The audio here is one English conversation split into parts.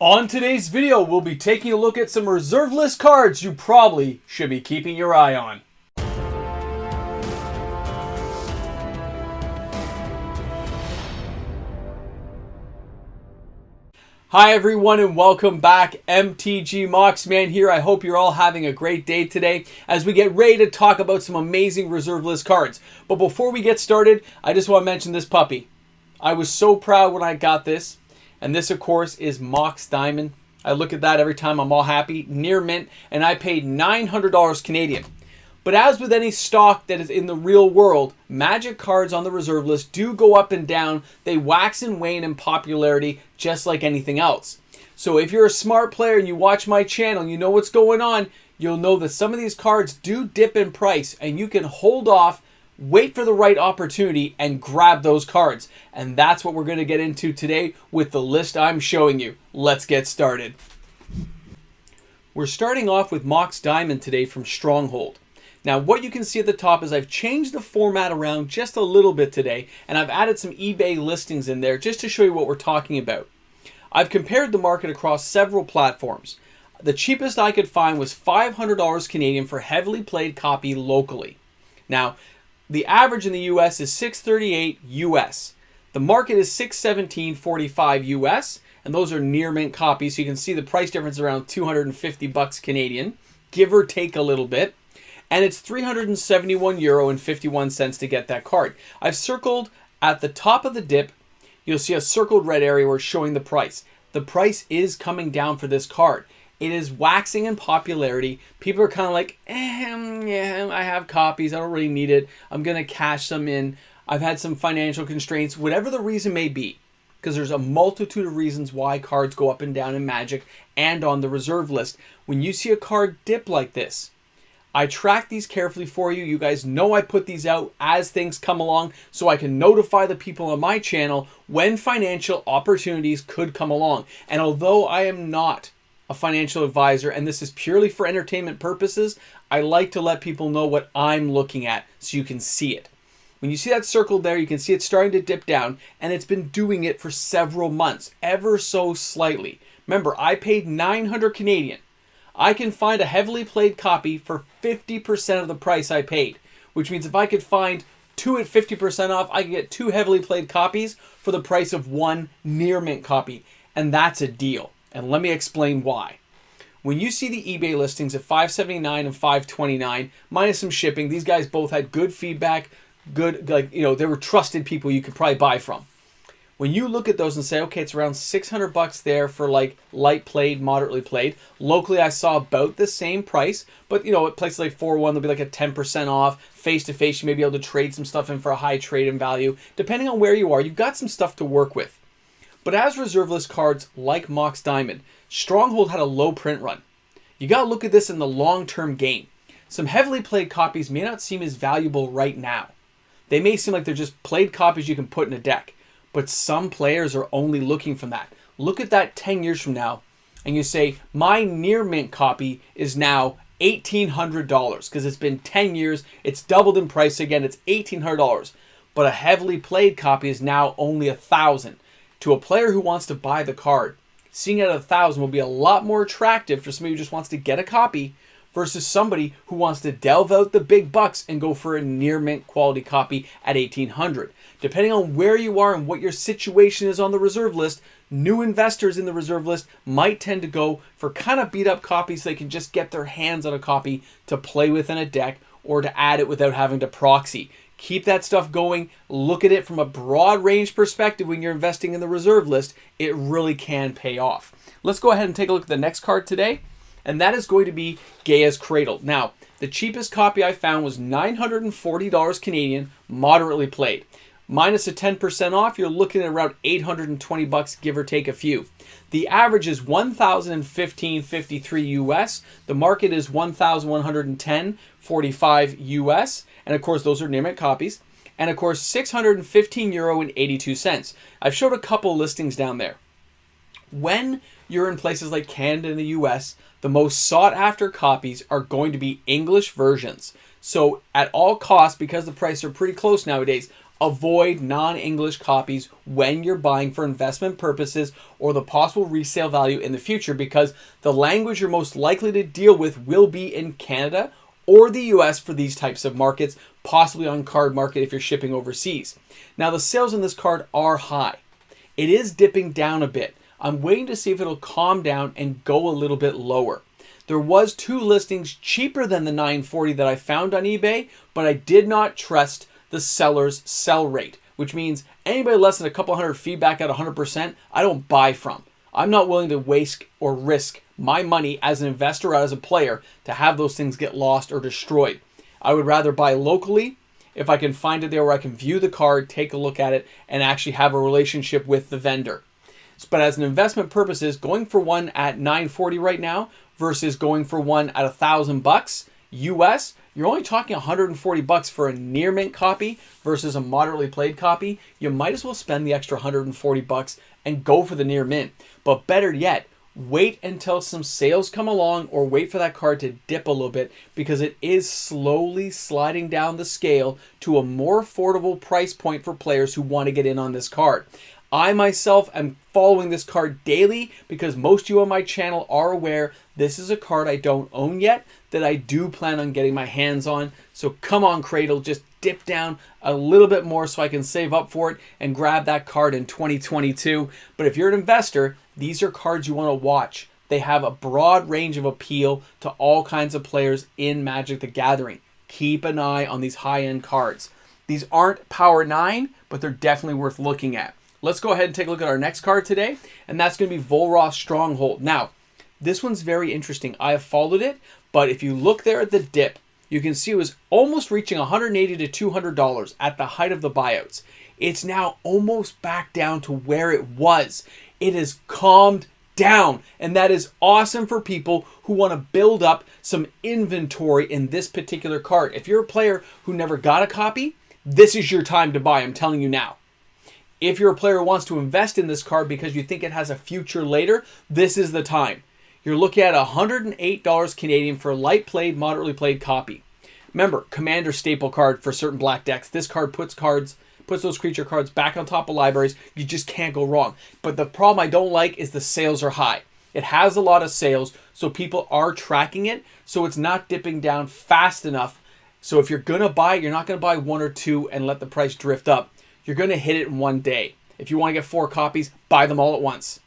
On today's video, we'll be taking a look at some reserve list cards you probably should be keeping your eye on. Hi everyone and welcome back. MTG Moxman here. I hope you're all having a great day today as we get ready to talk about some amazing reserve list cards. But before we get started, I just want to mention this puppy. I was so proud when I got this. And this, of course, is Mox Diamond. I look at that every time. I'm all happy. Near mint. And I paid $900 Canadian. But as with any stock that is in the real world, Magic cards on the reserve list do go up and down. They wax and wane in popularity just like anything else. So if you're a smart player and you watch my channel and you know what's going on, you'll know that some of these cards do dip in price. And you can hold off, wait for the right opportunity, and grab those cards. And that's what we're going to get into today with the list I'm showing you. Let's get started. We're starting off with Mox Diamond today from Stronghold. Now what you can see at the top is I've changed the format around just a little bit today, and I've added some eBay listings in there just to show you what we're talking about. I've compared the market across several platforms. The cheapest I could find was $500 Canadian for heavily played copy locally. Now, the average in the US is $638 US. The market is $617.45 US, and those are near mint copies, so you can see the price difference around 250 bucks Canadian, give or take a little bit. And it's €371.51 to get that card. I've circled at the top of the dip. You'll see a circled red area where it's showing the price. The price is coming down for this card. It is waxing in popularity. People are kind of like, yeah, I have copies. I don't really need it. I'm going to cash some in. I've had some financial constraints, whatever the reason may be. Because there's a multitude of reasons why cards go up and down in Magic and on the reserve list. When you see a card dip like this, I track these carefully for you. You guys know I put these out as things come along so I can notify the people on my channel when financial opportunities could come along. And although I am not a financial advisor, and this is purely for entertainment purposes, I like to let people know what I'm looking at so you can see it. When you see that circle there, you can see it's starting to dip down, and it's been doing it for several months, ever so slightly. Remember, I paid $900 Canadian. I can find a heavily played copy for 50% of the price I paid, which means if I could find two at 50% off, I could get two heavily played copies for the price of one near mint copy, and that's a deal. And let me explain why. When you see the eBay listings at $579 and $529, minus some shipping, these guys both had good feedback, good, they were trusted people you could probably buy from. When you look at those and say, okay, it's around 600 bucks there for like light played, moderately played. Locally, I saw about the same price, but at places like 401, there'll be like a 10% off. Face to face, you may be able to trade some stuff in for a high trade in value. Depending on where you are, you've got some stuff to work with. But as reserve list cards like Mox Diamond, Stronghold had a low print run. You got to look at this in the long-term game. Some heavily played copies may not seem as valuable right now. They may seem like they're just played copies you can put in a deck. But some players are only looking for that. Look at that 10 years from now, and you say, my near mint copy is now $1,800 because it's been 10 years. It's doubled in price again. It's $1,800. But a heavily played copy is now only $1,000. To a player who wants to buy the card, seeing it at $1,000 will be a lot more attractive for somebody who just wants to get a copy versus somebody who wants to delve out the big bucks and go for a near mint quality copy at $1,800. Depending on where you are and what your situation is on the reserve list, new investors in the reserve list might tend to go for kind of beat up copies so they can just get their hands on a copy to play with in a deck or to add it without having to proxy. Keep that stuff going. Look at it from a broad range perspective when you're investing in the reserve list. It really can pay off. Let's go ahead and take a look at the next card today, and that is going to be Beckett Cradle. Now, the cheapest copy I found was $940 Canadian, moderately played. Minus a 10% off, you're looking at around 820 bucks, give or take a few. The average is $1,015.53 US. The market is $1,110.45 US. And of course, those are near mint copies. And of course, €16.52. I've showed a couple listings down there. When you're in places like Canada and the US, the most sought after copies are going to be English versions. So at all costs, because the prices are pretty close nowadays, Avoid non-English copies when you're buying for investment purposes or the possible resale value in the future, because the language you're most likely to deal with will be in Canada or the US for these types of markets, possibly on card market if you're shipping overseas. Now, the sales on this card are high. It is dipping down a bit. I'm waiting to see if it'll calm down and go a little bit lower. There was 2 listings cheaper than the $9.40 that I found on eBay, but I did not trust the seller's sell rate, which means anybody less than a couple hundred feedback at 100%, I don't buy from. I'm not willing to waste or risk my money as an investor or as a player to have those things get lost or destroyed. I would rather buy locally if I can find it there where I can view the card, take a look at it, and actually have a relationship with the vendor. But as an investment purposes, going for one at $9.40 right now versus going for one at $1,000 US, you're only talking $140 for a near mint copy versus a moderately played copy. You might as well spend the extra $140 and go for the near mint. But better yet, wait until some sales come along or wait for that card to dip a little bit, because it is slowly sliding down the scale to a more affordable price point for players who want to get in on this card. I myself am following this card daily because most of you on my channel are aware this is a card I don't own yet that I do plan on getting my hands on. So come on, Cradle, just dip down a little bit more so I can save up for it and grab that card in 2022. But if you're an investor, these are cards you want to watch. They have a broad range of appeal to all kinds of players in Magic the Gathering. Keep an eye on these high-end cards. These aren't Power 9, but they're definitely worth looking at. Let's go ahead and take a look at our next card today, and that's going to be Raw Stronghold. Now, this one's very interesting. I have followed it, but if you look there at the dip, you can see it was almost reaching $180 to $200 at the height of the buyouts. It's now almost back down to where it was. It has calmed down, and that is awesome for people who want to build up some inventory in this particular card. If you're a player who never got a copy, this is your time to buy. I'm telling you now. If you're a player who wants to invest in this card because you think it has a future later, this is the time. You're looking at $108 Canadian for a light played, moderately played copy. Remember, Commander staple card for certain black decks. This card puts those creature cards back on top of libraries. You just can't go wrong. But the problem I don't like is the sales are high. It has a lot of sales, so people are tracking it, so it's not dipping down fast enough. So if you're going to buy it, you're not going to buy 1 or 2 and let the price drift up. You're going to hit it in one day. If you want to get 4 copies, buy them all at once,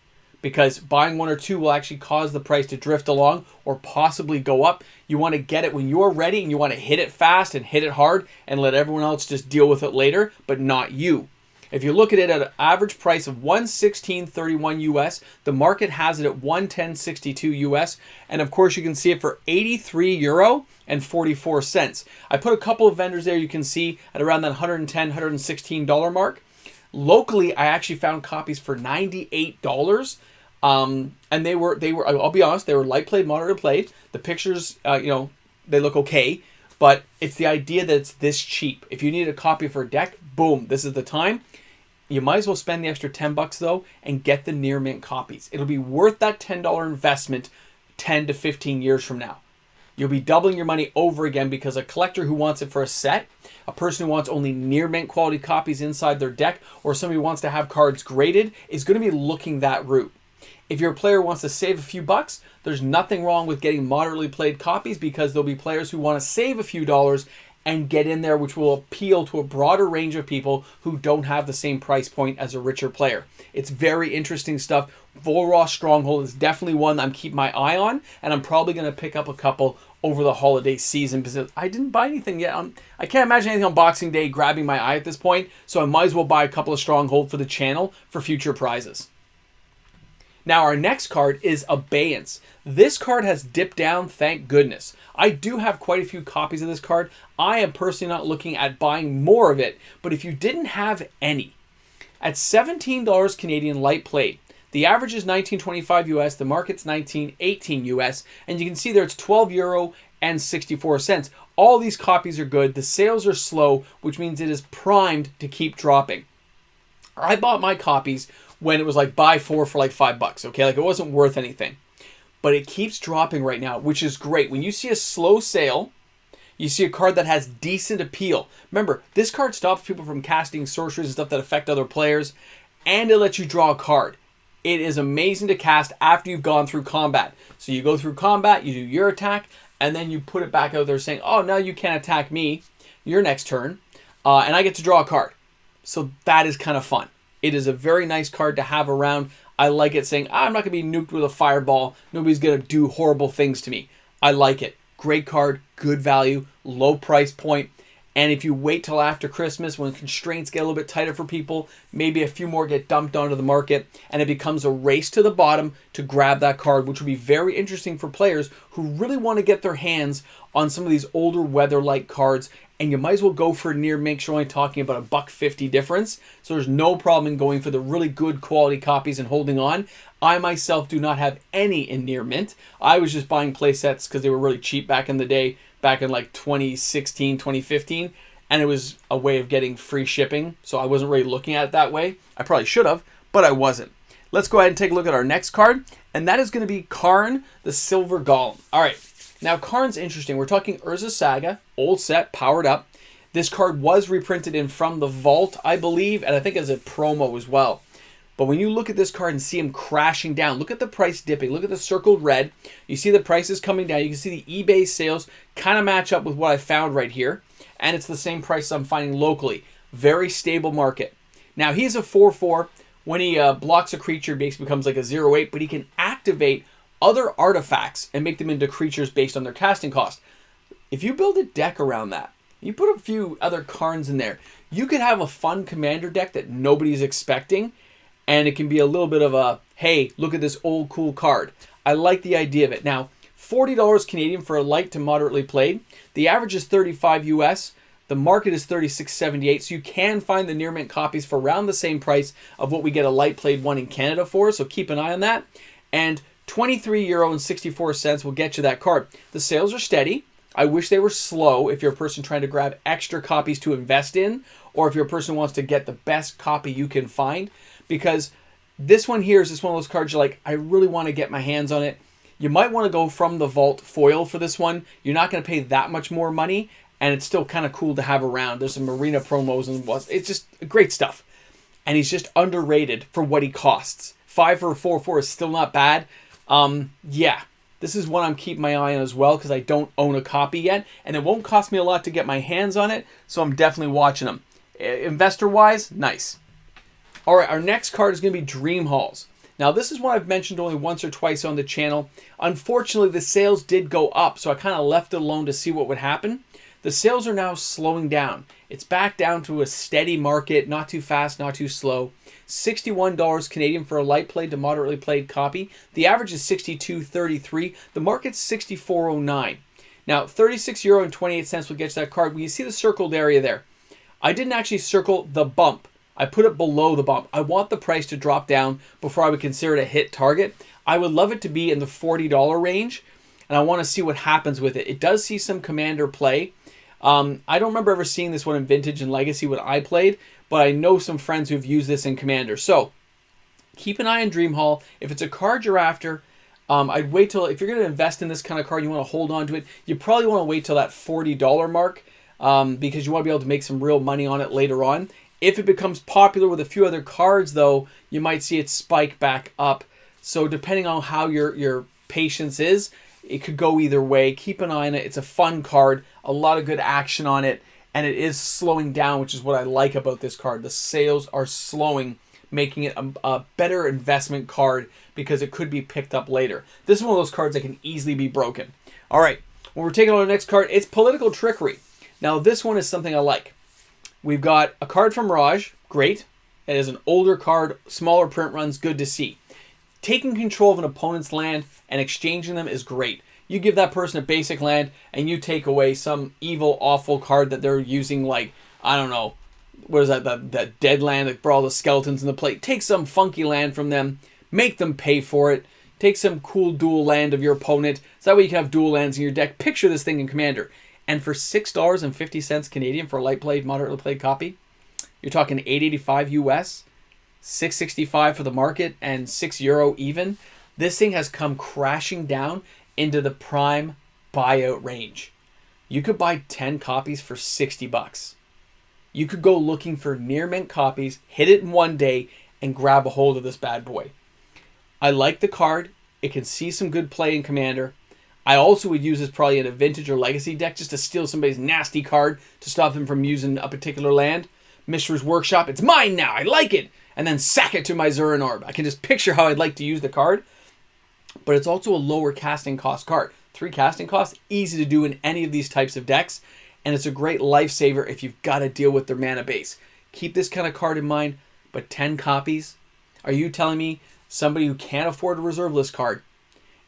because buying 1 or 2 will actually cause the price to drift along or possibly go up. You want to get it when you're ready, and you want to hit it fast and hit it hard and let everyone else just deal with it later, but not you. If you look at it at an average price of $116.31 US, the market has it at $110.62 US, and of course you can see it for €83 and 44 cents. I put a couple of vendors there you can see at around that $110, $116 mark. Locally, I actually found copies for $98. And they were, I'll be honest, they were light played, moderate played. The pictures, they look okay, but it's the idea that it's this cheap. If you need a copy for a deck, boom, this is the time. You might as well spend the extra $10 though and get the near mint copies. It'll be worth that $10 investment 10 to 15 years from now. You'll be doubling your money over again, because a collector who wants it for a set, a person who wants only near mint quality copies inside their deck, or somebody who wants to have cards graded is going to be looking that route. If you're a player who wants to save a few bucks, there's nothing wrong with getting moderately played copies, because there'll be players who want to save a few dollars and get in there, which will appeal to a broader range of people who don't have the same price point as a richer player. It's very interesting stuff. Raw Stronghold is definitely one that I'm keeping my eye on, and I'm probably going to pick up a couple over the holiday season, because I didn't buy anything yet. I can't imagine anything on Boxing Day grabbing my eye at this point, so I might as well buy a couple of Stronghold for the channel for future prizes. Now, our next card is Obeyance. This card has dipped down, thank goodness. I do have quite a few copies of this card. I am personally not looking at buying more of it, but if you didn't have any, at $17 Canadian light played, the average is $19.25 US, the market's $19.18 US, and you can see there it's €12 and 64 cents. All these copies are good. The sales are slow, which means it is primed to keep dropping. I bought my copies when it was like buy 4 for like $5, okay? Like, it wasn't worth anything. But it keeps dropping right now, which is great. When you see a slow sale, You see a card that has decent appeal. Remember, this card stops people from casting sorceries and stuff that affect other players, and it lets you draw a card. It is amazing to cast after you've gone through combat. So you go through combat, you do your attack, and then you put it back out there saying, oh, now you can't attack me your next turn, and I get to draw a card. So that is kind of fun. It is a very nice card to have around. I like it saying, I'm not going to be nuked with a fireball. Nobody's going to do horrible things to me. I like it. Great card, good value, low price point. And if you wait till after Christmas when constraints get a little bit tighter for people, maybe a few more get dumped onto the market and it becomes a race to the bottom to grab that card, which will be very interesting for players who really want to get their hands on some of these older weather-like cards. And you might as well go for a near mint. You're only talking about $1.50 difference. So there's no problem in going for the really good quality copies and holding on. I myself do not have any in near mint. I was just buying play sets because they were really cheap back in the day, back in like 2016, 2015. And it was a way of getting free shipping. So I wasn't really looking at it that way. I probably should have, but I wasn't. Let's go ahead and take a look at our next card. And that is going to be Karn, the Silver Golem. All right. Now, Karn's interesting. We're talking Urza Saga, old set, powered up. This card was reprinted in From the Vault, I believe, and I think as a promo as well. But when you look at this card and see him crashing down, look at the price dipping, look at the circled red. You see the prices coming down. You can see the eBay sales kind of match up with what I found right here. And it's the same price I'm finding locally. Very stable market. Now, he's a 4/4. When he blocks a creature, basically becomes like a 0/8, but he can activate other artifacts and make them into creatures based on their casting cost. If you build a deck around that, you put a few other Karns in there, you could have a fun commander deck that nobody's expecting, and it can be a little bit of a, hey, look at this old cool card. I like the idea of it. Now, $40 Canadian for a light to moderately played. The average is $35 US. The market is $36.78, so you can find the near mint copies for around the same price of what we get a light played one in Canada for, so keep an eye on that. And €23.64 will get you that card. The sales are steady. I wish they were slow if you're a person trying to grab extra copies to invest in, or if you're a person who wants to get the best copy you can find, because this one here is just one of those cards you're like, I really want to get my hands on it. You might want to go From the Vault foil for this one. You're not going to pay that much more money, and it's still kind of cool to have around. There's some arena promos, and it's just great stuff. And he's just underrated for what he costs. 5 for a 4/4 is still not bad. Yeah, this is one I'm keeping my eye on as well because I don't own a copy yet, and it won't cost me a lot to get my hands on it, so I'm definitely watching them. Investor-wise, nice. All right, our next card is going to be Dream Halls. Now, this is one I've mentioned only once or twice on the channel. Unfortunately, the sales did go up, so I kind of left it alone to see what would happen. The sales are now slowing down. It's back down to a steady market, not too fast, not too slow. $61 Canadian for a light played to moderately played copy. The average is $62.33. The market's $64.09. Now, €36.28 will get you that card. When you see the circled area there, I didn't actually circle the bump. I put it below the bump. I want the price to drop down before I would consider it a hit target. I would love it to be in the $40 range, and I want to see what happens with it. It does see some commander play. I don't remember ever seeing this one in Vintage and Legacy when I played, but I know some friends who've used this in Commander. So keep an eye on Dream Hall. If it's a card you're after, I'd wait till, if you're going to invest in this kind of card, you want to hold on to it, you probably want to wait till that $40 mark because you want to be able to make some real money on it later on. If it becomes popular with a few other cards, though, you might see it spike back up. So depending on how your patience is, it could go either way. Keep an eye on it. It's a fun card, a lot of good action on it, and it is slowing down, which is what I like about this card. The sales are slowing, making it a better investment card because it could be picked up later. This is one of those cards that can easily be broken. All right, when we're taking on the next card, it's Political Trickery. Now, this one is something I like. We've got a card from Raj, great. It is an older card, smaller print runs, good to see. Taking control of an opponent's land and exchanging them is great. You give that person a basic land and you take away some evil, awful card that they're using, like, I don't know, what is that dead land that brought all the skeletons in the plate. Take some funky land from them, make them pay for it. Take some cool dual land of your opponent. So that way you can have dual lands in your deck. Picture this thing in Commander. And for $6.50 Canadian for a light played, moderately played copy, you're talking $8.85 US. $6.65 for the market and €6 even. This thing has come crashing down into the prime buyout range. You could buy 10 copies for 60 bucks. You could go looking for near mint copies, hit it in one day, and grab a hold of this bad boy. I like the card. It can see some good play in Commander. I also would use this probably in a Vintage or Legacy deck just to steal somebody's nasty card to stop them from using a particular land. Mishra's Workshop, it's mine now, I like it! And then sack it to my Zuran Orb. I can just picture how I'd like to use the card. But it's also a lower casting cost card. 3 casting costs, easy to do in any of these types of decks. And it's a great lifesaver if you've got to deal with their mana base. Keep this kind of card in mind, but 10 copies? Are you telling me somebody who can't afford a reserve list card,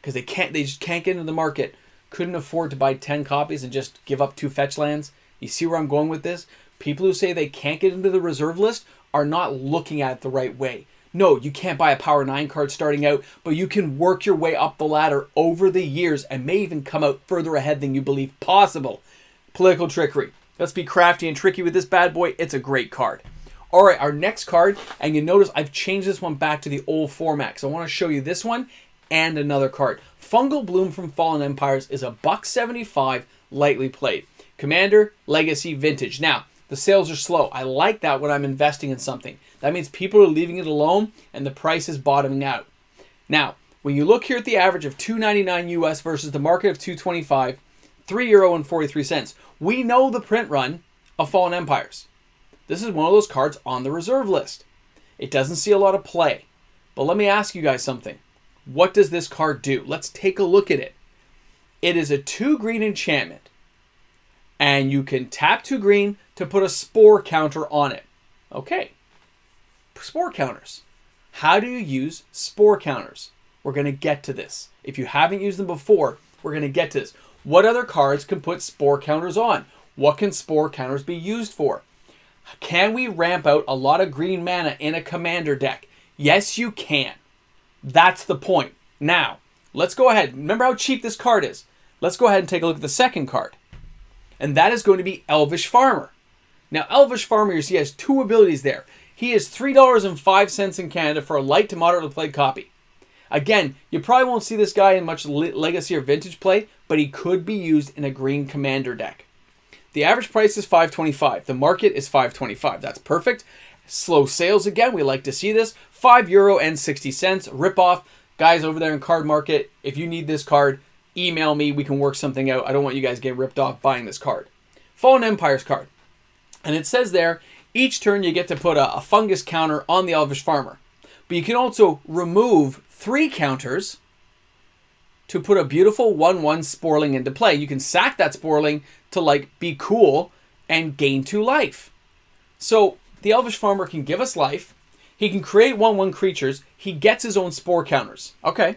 because they just can't get into the market, couldn't afford to buy 10 copies and just give up 2 fetch lands? You see where I'm going with this? People who say they can't get into the reserve list are not looking at it the right way. No, you can't buy a Power 9 card starting out, but you can work your way up the ladder over the years and may even come out further ahead than you believe possible. Political Trickery. Let's be crafty and tricky with this bad boy. It's a great card. All right, our next card, and you notice I've changed this one back to the old format because I want to show you this one and another card. Fungal Bloom from Fallen Empires is a $1.75, lightly played. Commander, Legacy, Vintage. Now, the sales are slow. I like that when I'm investing in something. That means people are leaving it alone and the price is bottoming out. Now, when you look here at the average of $2.99 US versus the market of $2.25, €3.43. We know the print run of Fallen Empires. This is one of those cards on the reserve list. It doesn't see a lot of play. But let me ask you guys something. What does this card do? Let's take a look at it. It is a 2-green enchantment. And you can tap 2 green to put a spore counter on it. Okay. Spore counters. How do you use spore counters? We're going to get to this. If you haven't used them before, we're going to get to this. What other cards can put spore counters on? What can spore counters be used for? Can we ramp out a lot of green mana in a commander deck? Yes, you can. That's the point. Now, let's go ahead. Remember how cheap this card is. Let's go ahead and take a look at the second card. And that is going to be Elvish Farmer. Now, Elvish Farmer, you see, has 2 abilities there. He is $3.05 in Canada for a light to moderately played copy. Again, you probably won't see this guy in much Legacy or Vintage play, but he could be used in a green commander deck. The average price is $5.25. The market is $5.25. That's perfect. Slow sales again. We like to see this. €5.60. Rip off. Guys over there in Card Market, if you need this card, email me. We can work something out. I don't want you guys getting ripped off buying this card. Fallen Empires card. And it says there, each turn you get to put a fungus counter on the Elvish Farmer. But you can also remove 3 counters to put a beautiful 1/1 Sporling into play. You can sack that Sporling to be cool and gain 2 life. So the Elvish Farmer can give us life. He can create 1/1 creatures. He gets his own spore counters. Okay,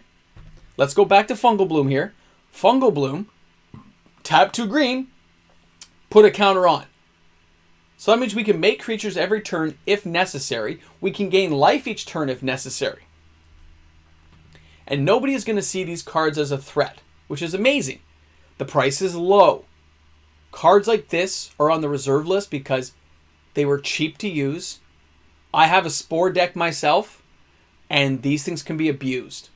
let's go back to Fungal Bloom here. Fungal Bloom, tap 2 green, put a counter on. So that means we can make creatures every turn if necessary. We can gain life each turn if necessary. And nobody is going to see these cards as a threat, which is amazing. The price is low. Cards like this are on the reserve list because they were cheap to use. I have a Spore deck myself, and these things can be abused.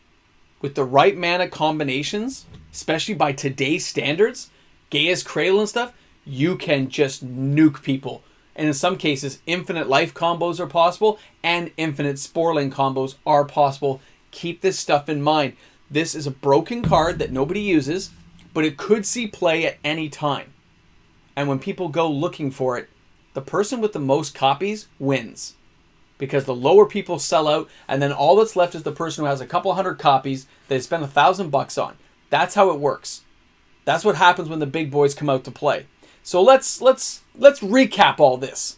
With the right mana combinations, especially by today's standards, Beckett Cradle and stuff, you can just nuke people. And in some cases, infinite life combos are possible, and infinite Sporling combos are possible. Keep this stuff in mind. This is a broken card that nobody uses, but it could see play at any time. And when people go looking for it, the person with the most copies wins. Because the lower people sell out, and then all that's left is the person who has a couple hundred copies that they spent $1,000 on. That's how it works. That's what happens when the big boys come out to play. So let's recap all this.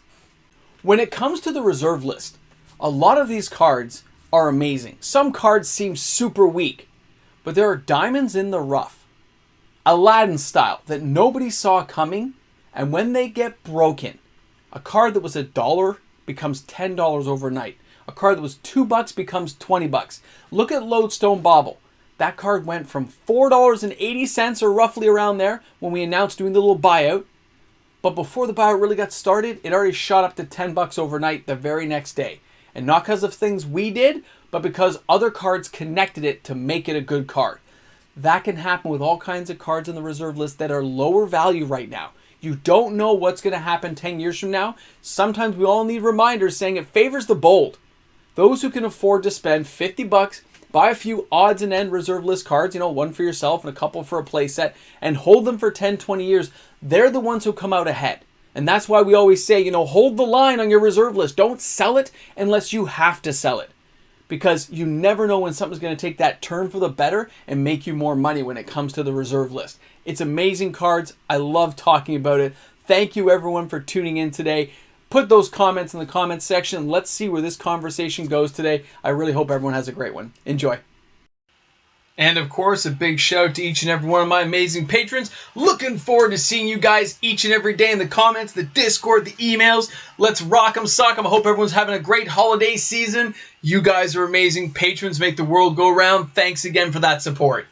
When it comes to the reserve list, a lot of these cards are amazing. Some cards seem super weak, but there are diamonds in the rough. Aladdin style that nobody saw coming, and when they get broken, a card that was $1 becomes $10 overnight. A card that was $2 becomes $20. Look at Lodestone Bauble. That card went from $4.80 or roughly around there when we announced doing the little buyout. But before the buyout really got started, it already shot up to $10 overnight the very next day. And not because of things we did, but because other cards connected it to make it a good card. That can happen with all kinds of cards on the reserve list that are lower value right now. You don't know what's going to happen 10 years from now. Sometimes we all need reminders saying it favors the bold. Those who can afford to spend 50 bucks, buy a few odds and end reserve list cards, one for yourself and a couple for a playset, and hold them for 10, 20 years, they're the ones who come out ahead. And that's why we always say, hold the line on your reserve list. Don't sell it unless you have to sell it. Because you never know when something's going to take that turn for the better and make you more money when it comes to the reserve list. It's amazing cards. I love talking about it. Thank you everyone for tuning in today. Put those comments in the comments section. Let's see where this conversation goes today. I really hope everyone has a great one. Enjoy. And of course, a big shout out to each and every one of my amazing patrons. Looking forward to seeing you guys each and every day in the comments, the Discord, the emails. Let's rock 'em, sock 'em. I hope everyone's having a great holiday season. You guys are amazing. Patrons make the world go round. Thanks again for that support.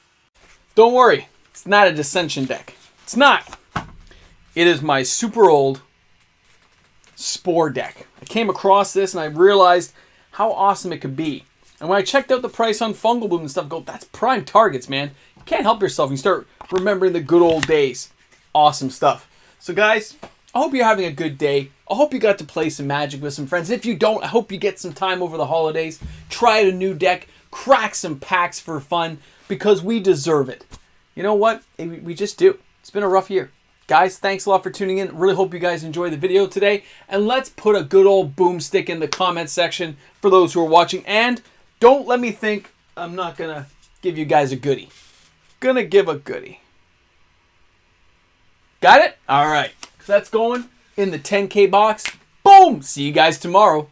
Don't worry, it's not a dissension deck. It's not. It is my super old Spore deck. I came across this and I realized how awesome it could be. And when I checked out the price on Fungal Bloom and stuff, that's prime targets, man. You can't help yourself. You start remembering the good old days. Awesome stuff. So guys, I hope you're having a good day. I hope you got to play some Magic with some friends. If you don't, I hope you get some time over the holidays. Try out a new deck. Crack some packs for fun because we deserve it. You know what? We just do. It's been a rough year. Guys, thanks a lot for tuning in. Really hope you guys enjoyed the video today. And let's put a good old boomstick in the comments section for those who are watching. And don't let me think I'm not going to give you guys a goodie. Gonna give a goodie. Got it? All right. That's going in the 10K box. Boom! See you guys tomorrow.